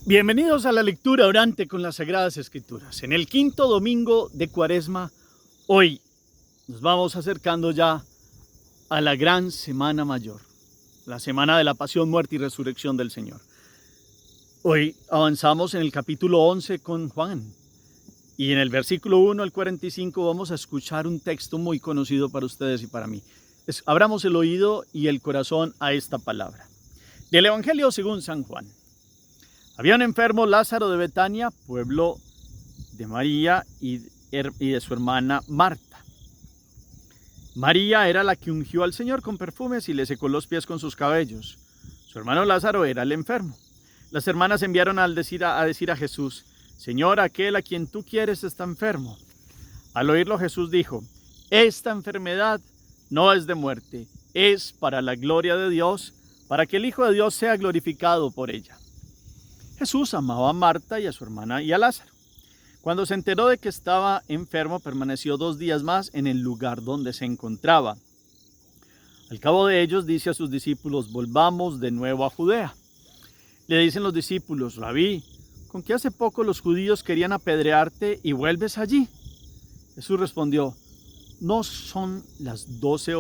Bienvenidos a la lectura orante con las Sagradas Escrituras. En el quinto domingo de Cuaresma, hoy nos vamos acercando ya a la gran Semana Mayor, la semana de la pasión, muerte y resurrección del Señor. Hoy avanzamos en el capítulo 11 con Juan y en el versículo 1 al 45 vamos a escuchar un texto muy conocido para ustedes y para mí. Abramos el oído y el corazón a esta palabra. Del Evangelio según San Juan. Había un enfermo, Lázaro de Betania, pueblo de María y de su hermana Marta. María era la que ungió al Señor con perfumes y le secó los pies con sus cabellos. Su hermano Lázaro era el enfermo. Las hermanas enviaron a decir a Jesús: Señor, aquel a quien tú quieres está enfermo. Al oírlo Jesús dijo: esta enfermedad no es de muerte, es para la gloria de Dios, para que el Hijo de Dios sea glorificado por ella. Jesús amaba a Marta y a su hermana y a Lázaro. Cuando se enteró de que estaba enfermo, permaneció 2 días más en el lugar donde se encontraba. Al cabo de ellos dice a sus discípulos: volvamos de nuevo a Judea. Le dicen los discípulos: Rabí, ¿con qué hace poco los judíos querían apedrearte y vuelves allí? Jesús respondió: no son 12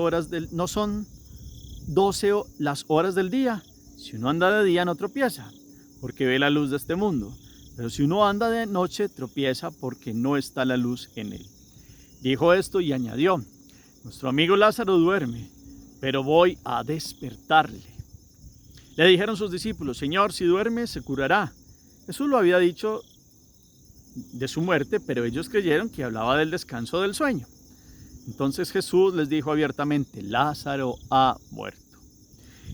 las horas del día. Si uno anda de día no tropieza, porque ve la luz de este mundo. Pero si uno anda de noche, tropieza porque no está la luz en él. Dijo esto y añadió: nuestro amigo Lázaro duerme, pero voy a despertarle. Le dijeron sus discípulos: Señor, si duerme, se curará. Jesús lo había dicho de su muerte, pero ellos creyeron que hablaba del descanso del sueño. Entonces Jesús les dijo abiertamente: Lázaro ha muerto.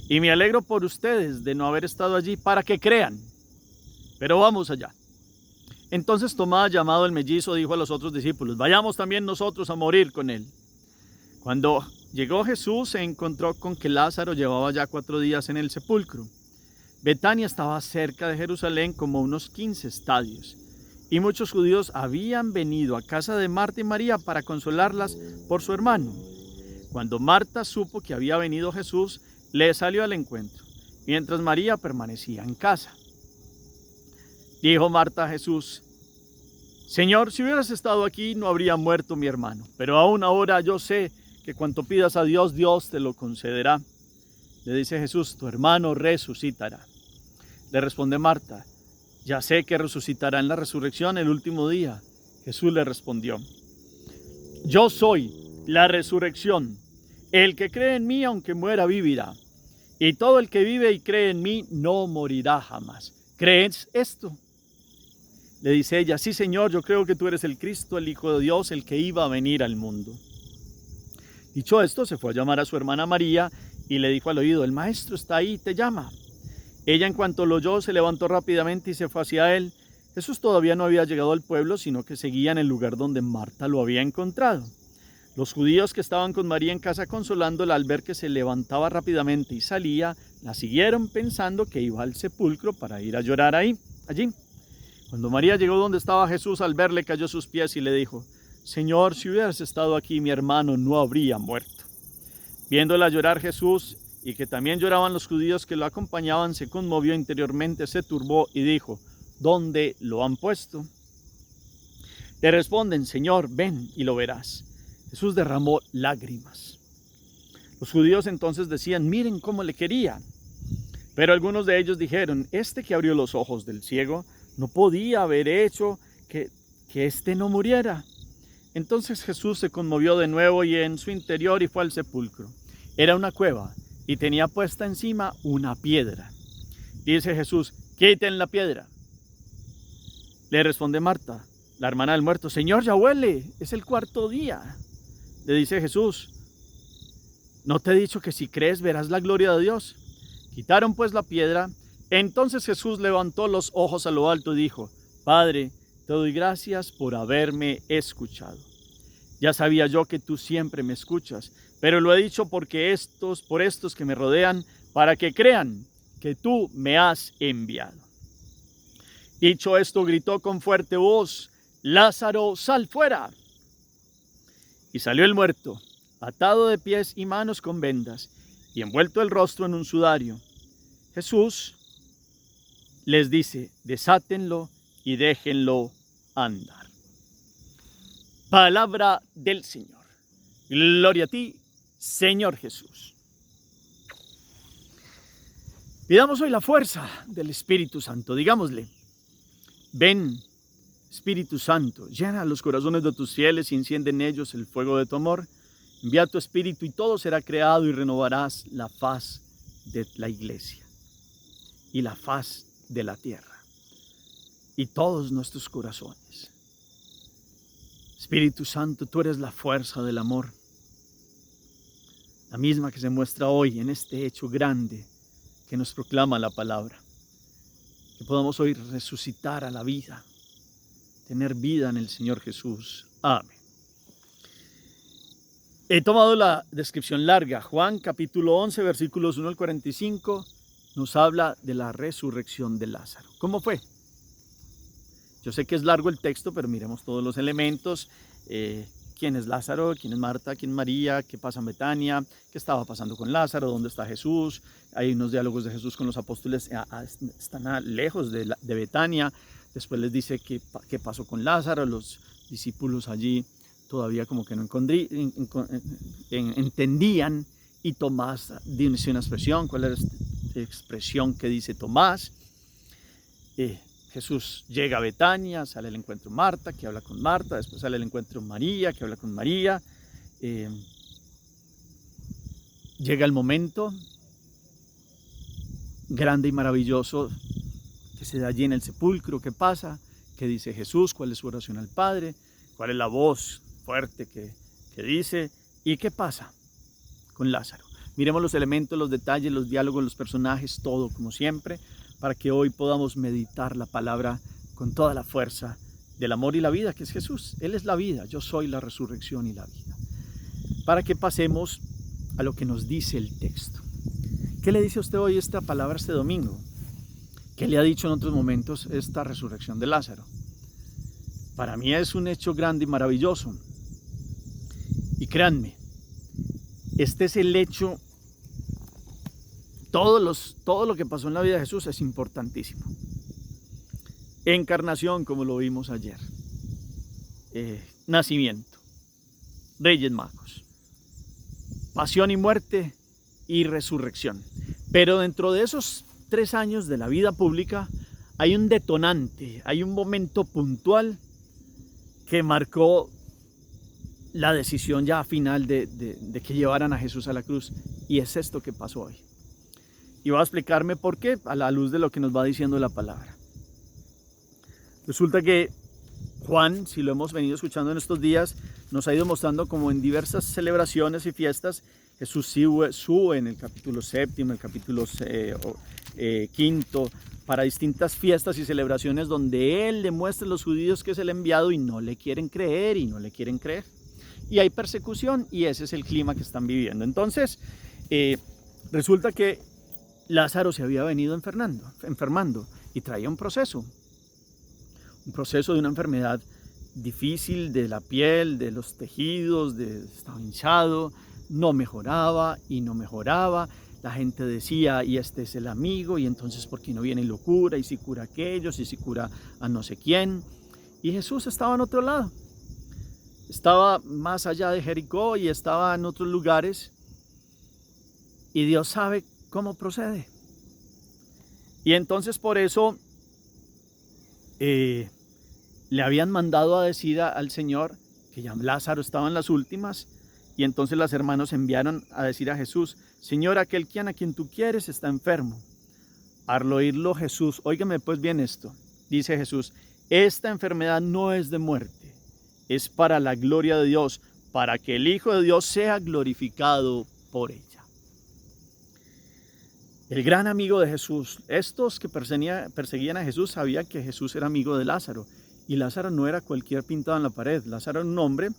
Y me alegro por ustedes de no haber estado allí para que crean. Pero vamos allá. Entonces Tomás, llamado el mellizo, dijo a los otros discípulos: vayamos también nosotros a morir con él. Cuando llegó Jesús, se encontró con que Lázaro llevaba ya 4 días en el sepulcro. Betania estaba cerca de Jerusalén, como unos 15 estadios. Y muchos judíos habían venido a casa de Marta y María para consolarlas por su hermano. Cuando Marta supo que había venido Jesús, le salió al encuentro, mientras María permanecía en casa. Dijo Marta a Jesús: Señor, si hubieras estado aquí, no habría muerto mi hermano. Pero aún ahora yo sé que cuanto pidas a Dios, Dios te lo concederá. Le dice Jesús: tu hermano resucitará. Le responde Marta: ya sé que resucitará en la resurrección el último día. Jesús le respondió: yo soy la resurrección. El que cree en mí, aunque muera, vivirá. Y todo el que vive y cree en mí, no morirá jamás. ¿Crees esto? Le dice ella: sí, Señor, yo creo que tú eres el Cristo, el Hijo de Dios, el que iba a venir al mundo. Dicho esto, se fue a llamar a su hermana María y le dijo al oído: el maestro está ahí, te llama. Ella, en cuanto lo oyó, se levantó rápidamente y se fue hacia él. Jesús todavía no había llegado al pueblo, sino que seguía en el lugar donde Marta lo había encontrado. Los judíos que estaban con María en casa consolándola, al ver que se levantaba rápidamente y salía, la siguieron pensando que iba al sepulcro para ir a llorar allí. Cuando María llegó donde estaba Jesús, al verle cayó a sus pies y le dijo: Señor, si hubieras estado aquí, mi hermano no habría muerto. Viéndola llorar Jesús, y que también lloraban los judíos que lo acompañaban, se conmovió interiormente, se turbó y dijo: ¿dónde lo han puesto? Le responden: Señor, ven y lo verás. Jesús derramó lágrimas. Los judíos entonces decían: miren cómo le quería. Pero algunos de ellos dijeron: este que abrió los ojos del ciego no podía haber hecho que éste no muriera. Entonces Jesús se conmovió de nuevo y en su interior y fue al sepulcro. Era una cueva y tenía puesta encima una piedra. Dice Jesús: quiten la piedra. Le responde Marta, la hermana del muerto: Señor, ya huele, es el 4º día. Le dice Jesús: ¿no te he dicho que si crees verás la gloria de Dios? Quitaron pues la piedra. Entonces Jesús levantó los ojos a lo alto y dijo: Padre, te doy gracias por haberme escuchado. Ya sabía yo que tú siempre me escuchas, pero lo he dicho por estos que me rodean, para que crean que tú me has enviado. Dicho esto, gritó con fuerte voz: Lázaro, sal fuera. Y salió el muerto, atado de pies y manos con vendas, y envuelto el rostro en un sudario. Jesús les dice, desátenlo y déjenlo andar. Palabra del Señor. Gloria a ti, Señor Jesús. Pidamos hoy la fuerza del Espíritu Santo. Digámosle, ven, Espíritu Santo, llena los corazones de tus fieles y enciende en ellos el fuego de tu amor. Envía tu Espíritu y todo será creado y renovarás la faz de la iglesia y la faz de la tierra y todos nuestros corazones. Espíritu Santo, tú eres la fuerza del amor, la misma que se muestra hoy en este hecho grande que nos proclama la palabra. Que podamos hoy resucitar a la vida, tener vida en el Señor Jesús. Amén. He tomado la descripción larga. Juan capítulo 11, versículos 1 al 45, nos habla de la resurrección de Lázaro. ¿Cómo fue? Yo sé que es largo el texto, pero miremos todos los elementos. ¿Quién es Lázaro? ¿Quién es Marta? ¿Quién es María? ¿Qué pasa en Betania? ¿Qué estaba pasando con Lázaro? ¿Dónde está Jesús? Hay unos diálogos de Jesús con los apóstoles, están lejos de Betania. Después les dice qué pasó con Lázaro. Los discípulos allí todavía como que no entendían, y Tomás dice una expresión. ¿Cuál es la expresión que dice Tomás? Jesús llega a Betania, sale al encuentro Marta, que habla con Marta, después sale al encuentro María, que habla con María. Llega el momento grande y maravilloso que se da allí en el sepulcro. ¿Qué pasa? ¿Qué dice Jesús? ¿Cuál es su oración al Padre? ¿Cuál es la voz fuerte que dice? ¿Y qué pasa con Lázaro? Miremos los elementos, los detalles, los diálogos, los personajes, todo como siempre, para que hoy podamos meditar la palabra con toda la fuerza del amor y la vida, que es Jesús. Él es la vida, yo soy la resurrección y la vida. Para que pasemos a lo que nos dice el texto. ¿Qué le dice a usted hoy esta palabra este domingo? ¿Qué le ha dicho en otros momentos esta resurrección de Lázaro? Para mí es un hecho grande y maravilloso. Y créanme, este es el hecho. Todo lo que pasó en la vida de Jesús es importantísimo. Encarnación, como lo vimos ayer. Nacimiento. Reyes Magos. Pasión y muerte y resurrección. Pero dentro de esos 3 años de la vida pública hay un detonante, hay un momento puntual que marcó la decisión ya final de que llevaran a Jesús a la cruz. Y es esto que pasó hoy. Y voy a explicarme por qué a la luz de lo que nos va diciendo la palabra. Resulta que Juan, si lo hemos venido escuchando en estos días, nos ha ido mostrando como en diversas celebraciones y fiestas, Jesús sube en el capítulo 7, el capítulo 5, para distintas fiestas y celebraciones donde Él demuestra a los judíos que es el enviado y no le quieren creer y no le quieren creer. Y hay persecución y ese es el clima que están viviendo. Entonces, resulta que Lázaro se había venido enfermando y traía un proceso de una enfermedad difícil de la piel, de los tejidos, estaba hinchado, no mejoraba y no mejoraba. La gente decía, y este es el amigo, y entonces ¿por qué no viene y lo cura? Y si cura a aquellos, y si cura a no sé quién. Y Jesús estaba en otro lado, estaba más allá de Jericó y estaba en otros lugares, y Dios sabe cómo procede. Y entonces por eso le habían mandado a decir al Señor que ya Lázaro estaba en las últimas, y entonces los hermanos enviaron a decir a Jesús: Señor, a quien tú quieres está enfermo. Al oírlo Jesús, óigame pues bien esto, dice Jesús: esta enfermedad no es de muerte, es para la gloria de Dios, para que el Hijo de Dios sea glorificado por ella. El gran amigo de Jesús, estos que perseguían a Jesús sabían que Jesús era amigo de Lázaro, y Lázaro no era cualquier pintado en la pared. Lázaro era un hombre.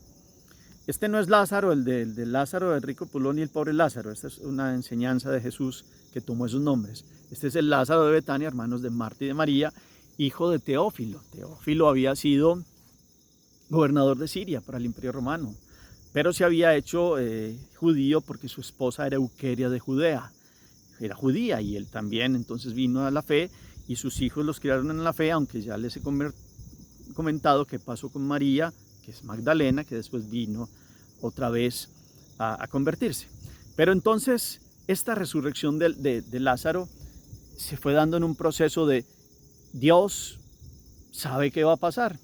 Este no es Lázaro, el de Lázaro, el rico Pulón y el pobre Lázaro. Esta es una enseñanza de Jesús que tomó esos nombres. Este es el Lázaro de Betania, hermanos de Marta y de María, hijo de Teófilo. Teófilo había sido gobernador de Siria para el Imperio Romano, pero se había hecho judío porque su esposa era Euqueria de Judea. Era judía y él también entonces vino a la fe y sus hijos los criaron en la fe, aunque ya les he comentado qué pasó con María, que es Magdalena, que después vino otra vez a convertirse. Pero entonces esta resurrección de Lázaro se fue dando en un proceso de Dios sabe qué va a pasar.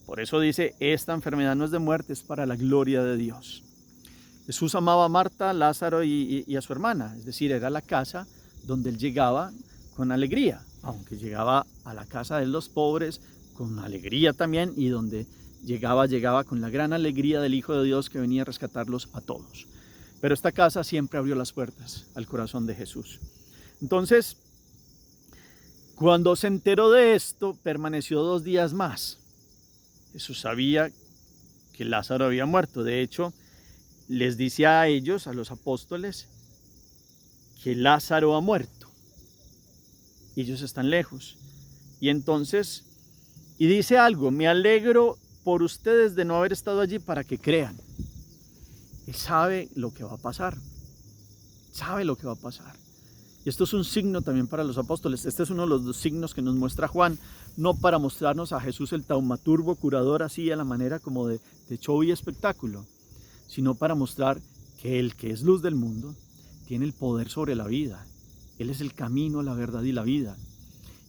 Por eso dice, esta enfermedad no es de muerte, es para la gloria de Dios. Jesús amaba a Marta, Lázaro y a su hermana, es decir, era la casa donde él llegaba con alegría, aunque llegaba a la casa de los pobres con alegría también, y donde llegaba con la gran alegría del Hijo de Dios que venía a rescatarlos a todos. Pero esta casa siempre abrió las puertas al corazón de Jesús. Entonces, cuando se enteró de esto, permaneció 2 días más. Jesús sabía que Lázaro había muerto. De hecho, les dice a ellos, a los apóstoles, que Lázaro ha muerto. Y ellos están lejos. Y entonces, y dice algo, me alegro por ustedes de no haber estado allí para que crean. Él sabe lo que va a pasar. Sabe lo que va a pasar. Y esto es un signo también para los apóstoles. Este es uno de los 2 signos que nos muestra Juan, no para mostrarnos a Jesús el taumaturgo, curador, así a la manera como de show y espectáculo, sino para mostrar que el que es luz del mundo tiene el poder sobre la vida. Él es el camino, la verdad y la vida.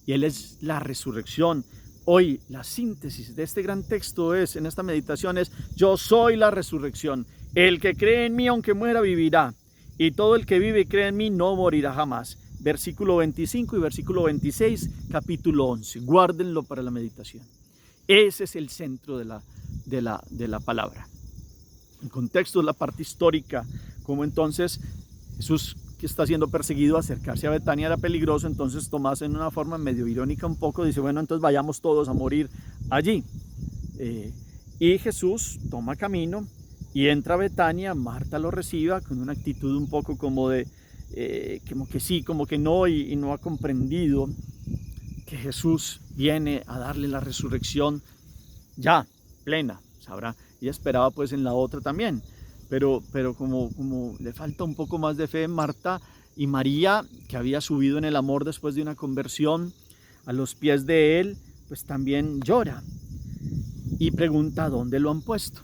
Y Él es la resurrección. Hoy la síntesis de este gran texto es, en esta meditación es, yo soy la resurrección. El que cree en mí, aunque muera, vivirá. Y todo el que vive y cree en mí no morirá jamás. Versículo 25 y versículo 26, capítulo 11. Guárdenlo para la meditación. Ese es el centro de la palabra. El contexto es la parte histórica, como entonces Jesús, que está siendo perseguido, acercarse a Betania era peligroso. Entonces Tomás, en una forma medio irónica un poco, dice, bueno, entonces vayamos todos a morir allí. Y Jesús toma camino y entra a Betania. Marta lo reciba con una actitud un poco como de, como que sí, como que no, y no ha comprendido que Jesús viene a darle la resurrección ya, plena, sabrá. Ella esperaba pues en la otra también, pero como le falta un poco más de fe en Marta, y María, que había subido en el amor después de una conversión a los pies de él, pues también llora y pregunta dónde lo han puesto.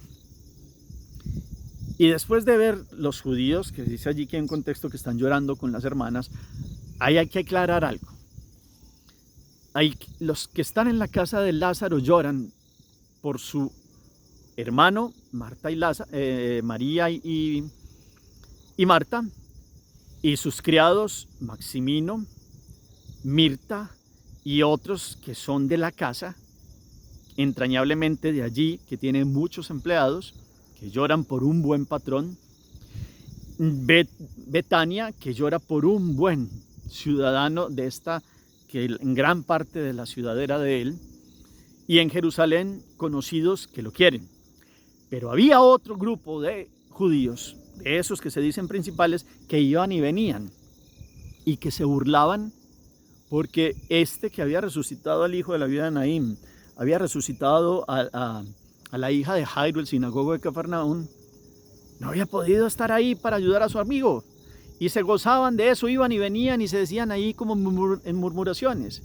Y después de ver los judíos, que dice allí que hay un contexto que están llorando con las hermanas, ahí hay que aclarar algo. Los que están en la casa de Lázaro lloran por su hermano, Marta y María y Marta, y sus criados, Maximino, Mirta y otros que son de la casa, entrañablemente de allí, que tiene muchos empleados, que lloran por un buen patrón. Betania, que llora por un buen ciudadano de esta, que en gran parte de la ciudad era de él. Y en Jerusalén, conocidos que lo quieren. Pero había otro grupo de judíos, de esos que se dicen principales, que iban y venían y que se burlaban porque este que había resucitado al hijo de la viuda de Naín, había resucitado a la hija de Jairo, el sinagogo de Cafarnaún, no había podido estar ahí para ayudar a su amigo. Y se gozaban de eso, iban y venían y se decían ahí como en murmuraciones.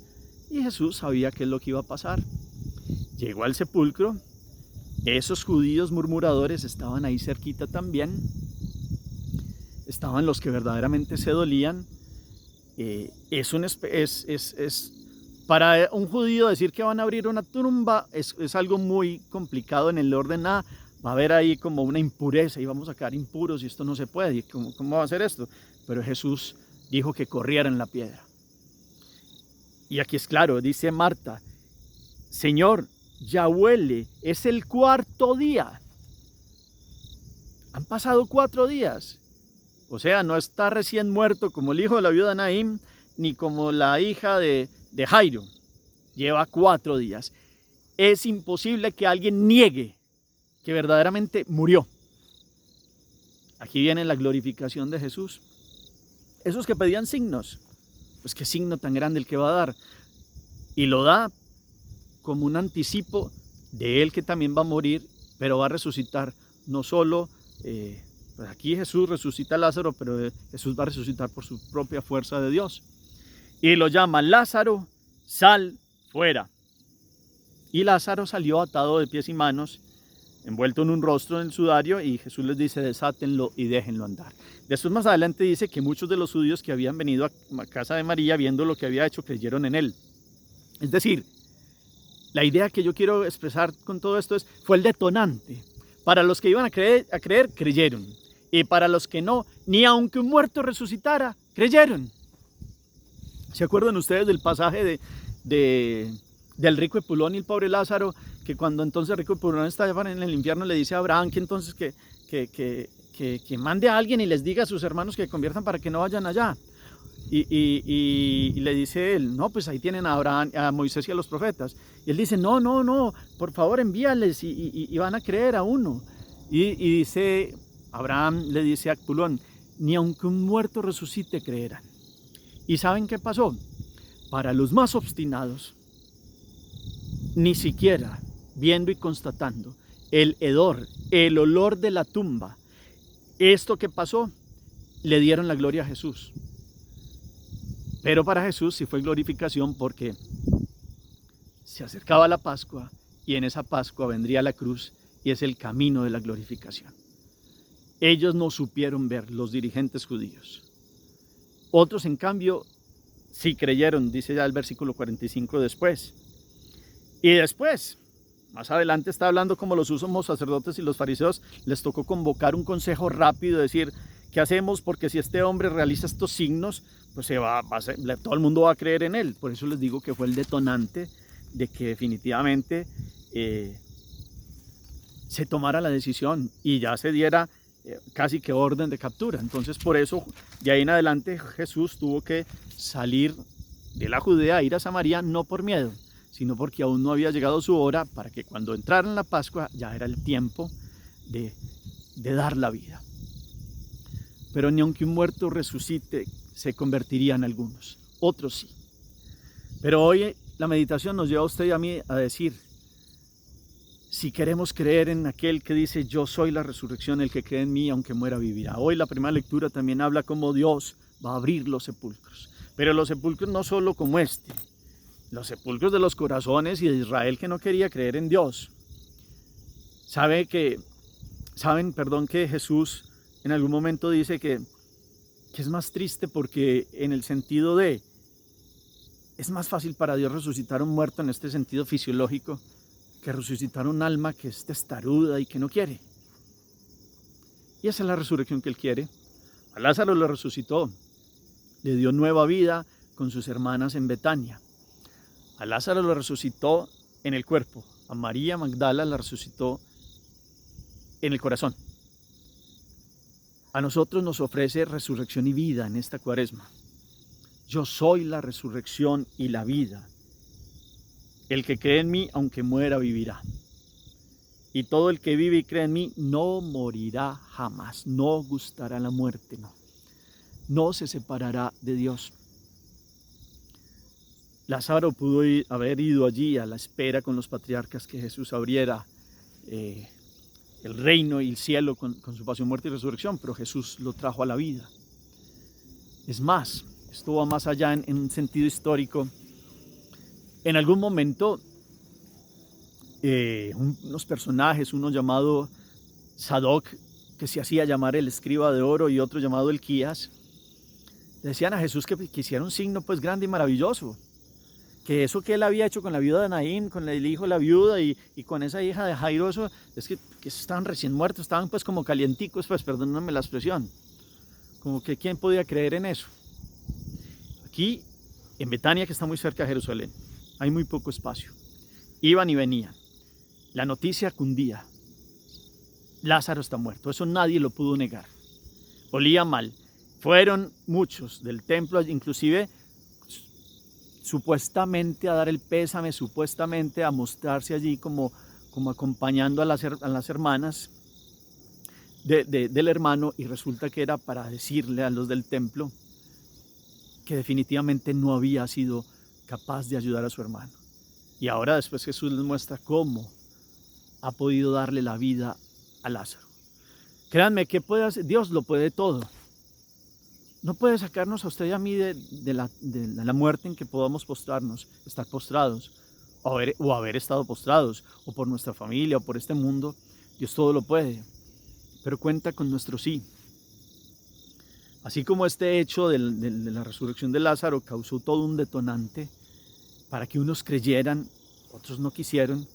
Y Jesús sabía qué es lo que iba a pasar. Llegó al sepulcro. Esos judíos murmuradores estaban ahí cerquita también. Estaban los que verdaderamente se dolían. Para un judío decir que van a abrir una tumba es algo muy complicado en el orden A. Va a haber ahí como una impureza y vamos a quedar impuros y esto no se puede. ¿Cómo va a ser esto? Pero Jesús dijo que corrieran la piedra. Y aquí es claro, dice Marta, Señor, ya huele, es el 4.º día. Han pasado 4 días. O sea, no está recién muerto como el hijo de la viuda de Naín, ni como la hija de Jairo. Lleva 4 días. Es imposible que alguien niegue que verdaderamente murió. Aquí viene la glorificación de Jesús. Esos que pedían signos, pues qué signo tan grande el que va a dar. Y lo da como un anticipo de él que también va a morir, pero va a resucitar. No solo, pues aquí Jesús resucita a Lázaro, pero Jesús va a resucitar por su propia fuerza de Dios. Y lo llama Lázaro, sal fuera. Y Lázaro salió atado de pies y manos, envuelto en un rostro en el sudario, y Jesús les dice, desátenlo y déjenlo andar. Después más adelante dice que muchos de los judíos que habían venido a casa de María, viendo lo que había hecho, creyeron en él. Es decir, la idea que yo quiero expresar con todo esto fue el detonante. Para los que iban a creer, creyeron. Y para los que no, ni aunque un muerto resucitara, creyeron. ¿Se acuerdan ustedes del pasaje del rico Epulón y el pobre Lázaro? Que cuando entonces el rico Epulón estaba en el infierno, le dice a Abraham que entonces que mande a alguien y les diga a sus hermanos que conviertan para que no vayan allá. Y le dice él, no, pues ahí tienen a Abraham, a Moisés y a los profetas. Y él dice, no, por favor envíales y van a creer a uno. Y dice, Abraham le dice a Epulón, ni aunque un muerto resucite creerán. ¿Y saben qué pasó? Para los más obstinados, ni siquiera viendo y constatando el hedor, el olor de la tumba, esto que pasó, le dieron la gloria a Jesús. Pero para Jesús sí fue glorificación, porque se acercaba la Pascua y en esa Pascua vendría la cruz, y es el camino de la glorificación. Ellos no supieron ver, los dirigentes judíos. Otros, en cambio, sí creyeron, dice ya el versículo 45 después. Y después, más adelante está hablando como los sumos sacerdotes y los fariseos les tocó convocar un consejo rápido, decir, ¿qué hacemos? Porque si este hombre realiza estos signos, pues todo el mundo va a creer en él. Por eso les digo que fue el detonante de que definitivamente se tomara la decisión y ya se diera casi que orden de captura. Entonces por eso de ahí en adelante Jesús tuvo que salir de la Judea, ir a Samaria, no por miedo, sino porque aún no había llegado su hora, para que cuando entrara en la Pascua ya era el tiempo de dar la vida. Pero ni aunque un muerto resucite, se convertirían algunos, otros sí. Pero hoy la meditación nos lleva a usted y a mí a decir, si queremos creer en aquel que dice, yo soy la resurrección, el que cree en mí, aunque muera, vivirá. Hoy la primera lectura también habla cómo Dios va a abrir los sepulcros. Pero los sepulcros no solo como este, los sepulcros de los corazones y de Israel que no quería creer en Dios. Saben, que Jesús en algún momento dice que es más triste, porque en el sentido de, es más fácil para Dios resucitar a un muerto en este sentido fisiológico, que resucitar un alma que es testaruda y que no quiere. Y esa es la resurrección que Él quiere. A Lázaro lo resucitó, le dio nueva vida con sus hermanas en Betania. A Lázaro lo resucitó en el cuerpo, a María Magdala la resucitó en el corazón. A nosotros nos ofrece resurrección y vida en esta Cuaresma. Yo soy la resurrección y la vida. El que cree en mí, aunque muera, vivirá. Y todo el que vive y cree en mí no morirá jamás, no gustará la muerte, no se separará de Dios. Lázaro pudo haber ido allí a la espera con los patriarcas que Jesús abriera el reino y el cielo con su pasión, muerte y resurrección, pero Jesús lo trajo a la vida. Es más, esto va más allá en un sentido histórico. En algún momento, unos personajes, uno llamado Sadoc, que se hacía llamar el escriba de oro, y otro llamado Elquías, le decían a Jesús que hiciera un signo pues grande y maravilloso, que eso que él había hecho con la viuda de Naín, con el hijo de la viuda y con esa hija de Jairo, eso, es que estaban recién muertos, estaban pues como calienticos, pues perdónenme la expresión, como que ¿quién podía creer en eso? Aquí en Betania, que está muy cerca de Jerusalén, hay muy poco espacio. Iban y venían. La noticia cundía. Lázaro está muerto. Eso nadie lo pudo negar. Olía mal. Fueron muchos del templo, inclusive supuestamente a dar el pésame, supuestamente a mostrarse allí como acompañando a las hermanas del hermano, y resulta que era para decirle a los del templo que definitivamente no había sido capaz de ayudar a su hermano. Y ahora después Jesús les muestra cómo ha podido darle la vida a Lázaro. Créanme, ¿qué puede hacer? Dios lo puede todo. no puede sacarnos a usted y a mí de la muerte en que podamos postrarnos, estar postrados, o haber estado postrados, o por nuestra familia, o por este mundo. Dios todo lo puede, pero cuenta con nuestro sí. Así como este hecho de la resurrección de Lázaro causó todo un detonante para que unos creyeran, otros no quisieron,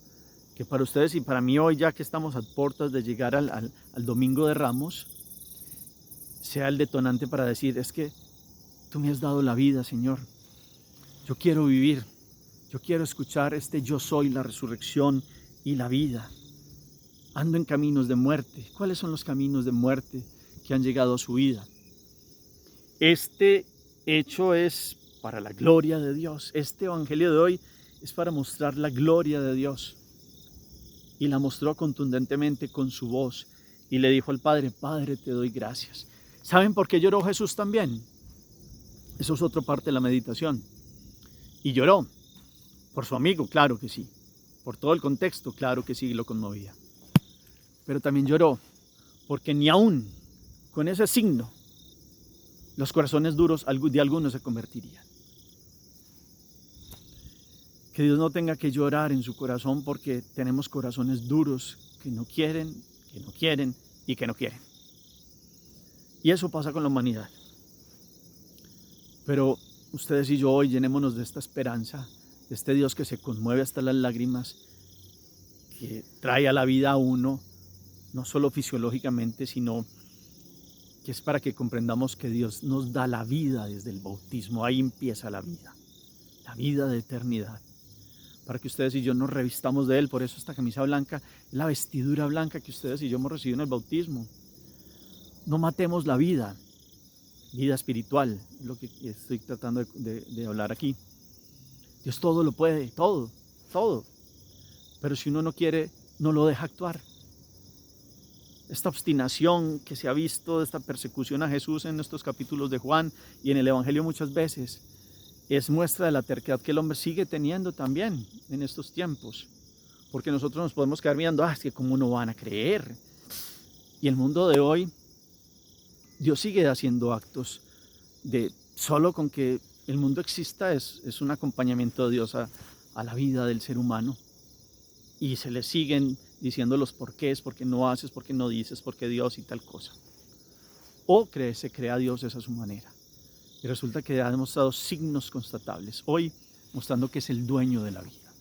que para ustedes y para mí hoy, ya que estamos a puertas de llegar al Domingo de Ramos, sea el detonante para decir, es que tú me has dado la vida, Señor. Yo quiero vivir, yo quiero escuchar yo soy la resurrección y la vida. Ando en caminos de muerte. ¿Cuáles son los caminos de muerte que han llegado a su vida? Este hecho es para la gloria de Dios. Este evangelio de hoy es para mostrar la gloria de Dios. Y la mostró contundentemente con su voz. Y le dijo al Padre, Padre, te doy gracias. ¿Saben por qué lloró Jesús también? Eso es otra parte de la meditación. Y lloró por su amigo, claro que sí. Por todo el contexto, claro que sí, lo conmovía. Pero también lloró porque ni aún con ese signo los corazones duros de algunos se convertirían. Que Dios no tenga que llorar en su corazón porque tenemos corazones duros que no quieren y que no quieren. Y eso pasa con la humanidad. Pero ustedes y yo hoy llenémonos de esta esperanza, de este Dios que se conmueve hasta las lágrimas, que trae a la vida a uno, no solo fisiológicamente, sino que es para que comprendamos que Dios nos da la vida desde el bautismo. Ahí empieza la vida de eternidad, para que ustedes y yo nos revistamos de Él. Por eso esta camisa blanca es la vestidura blanca que ustedes y yo hemos recibido en el bautismo. No matemos la vida espiritual, lo que estoy tratando de hablar aquí. Dios todo lo puede, todo. Pero si uno no quiere, no lo deja actuar. Esta obstinación que se ha visto, esta persecución a Jesús en estos capítulos de Juan y en el Evangelio muchas veces, es muestra de la terquedad que el hombre sigue teniendo también en estos tiempos. Porque nosotros nos podemos quedar mirando, es que cómo no van a creer. Y el mundo de hoy, Dios sigue haciendo actos solo con que el mundo exista es un acompañamiento de Dios a la vida del ser humano. Y se le siguen diciendo los porqués, por qué no haces, por qué no dices, por qué Dios y tal cosa. O se crea Dios de esa su manera. Y resulta que ha demostrado signos constatables hoy, mostrando que es el dueño de la vida.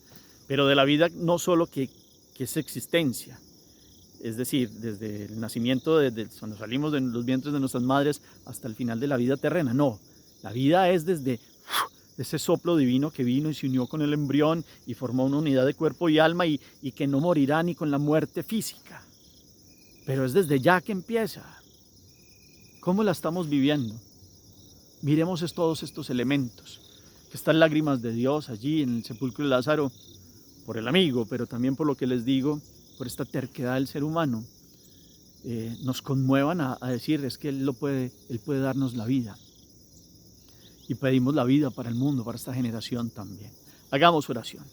Pero de la vida no solo que es existencia, es decir, desde el nacimiento, desde cuando salimos de los vientres de nuestras madres hasta el final de la vida terrena. No, la vida es desde ese soplo divino que vino y se unió con el embrión y formó una unidad de cuerpo y alma y que no morirá ni con la muerte física. Pero es desde ya que empieza. ¿Cómo la estamos viviendo? Miremos todos estos elementos, que están lágrimas de Dios allí en el sepulcro de Lázaro, por el amigo, pero también por lo que les digo, por esta terquedad del ser humano, nos conmuevan a decir, es que Él puede darnos la vida. Y pedimos la vida para el mundo, para esta generación también. Hagamos oración.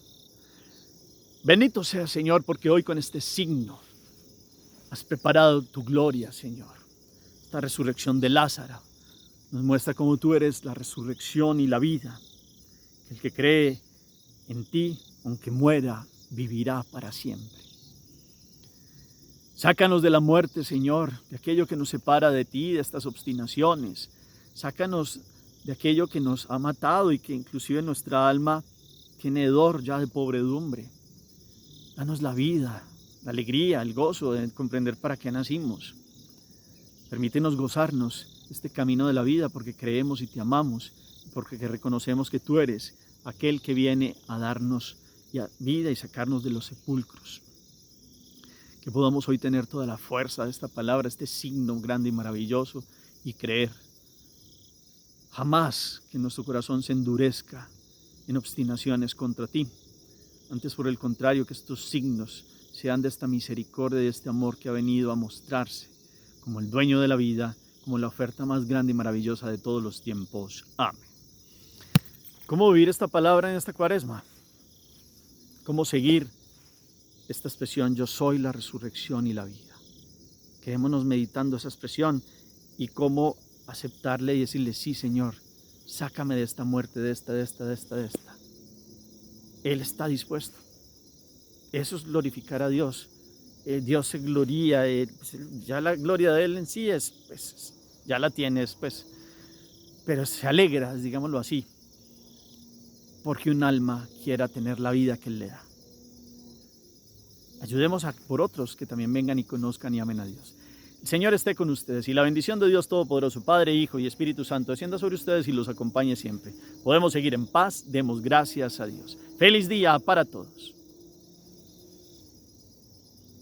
Bendito sea, Señor, porque hoy con este signo has preparado tu gloria, Señor. Esta resurrección de Lázaro nos muestra cómo tú eres la resurrección y la vida. El que cree en ti, aunque muera, vivirá para siempre. Sácanos de la muerte, Señor, de aquello que nos separa de ti, de estas obstinaciones. Sácanos de aquello que nos ha matado y que inclusive nuestra alma tiene hedor ya de pobredumbre. Danos la vida, la alegría, el gozo de comprender para qué nacimos. Permítenos gozarnos este camino de la vida porque creemos y te amamos, porque reconocemos que tú eres aquel que viene a darnos vida y sacarnos de los sepulcros. Que podamos hoy tener toda la fuerza de esta palabra, este signo grande y maravilloso y creer. Jamás que nuestro corazón se endurezca en obstinaciones contra ti. Antes, por el contrario, que estos signos sean de esta misericordia y de este amor que ha venido a mostrarse como el dueño de la vida, como la oferta más grande y maravillosa de todos los tiempos. Amén. ¿Cómo vivir esta palabra en esta cuaresma? ¿Cómo seguir esta expresión, yo soy la resurrección y la vida? Quedémonos meditando esa expresión y cómo aceptarle y decirle, sí, Señor, sácame de esta muerte, de esta. Él está dispuesto. Eso es glorificar a Dios. Dios se gloria, ya la gloria de Él en sí es, pues, ya la tienes, pues, pero se alegra, digámoslo así, porque un alma quiera tener la vida que Él le da. Ayudemos por otros que también vengan y conozcan y amen a Dios. El Señor esté con ustedes y la bendición de Dios Todopoderoso, Padre, Hijo y Espíritu Santo, descienda sobre ustedes y los acompañe siempre. Podemos seguir en paz, demos gracias a Dios. Feliz día para todos.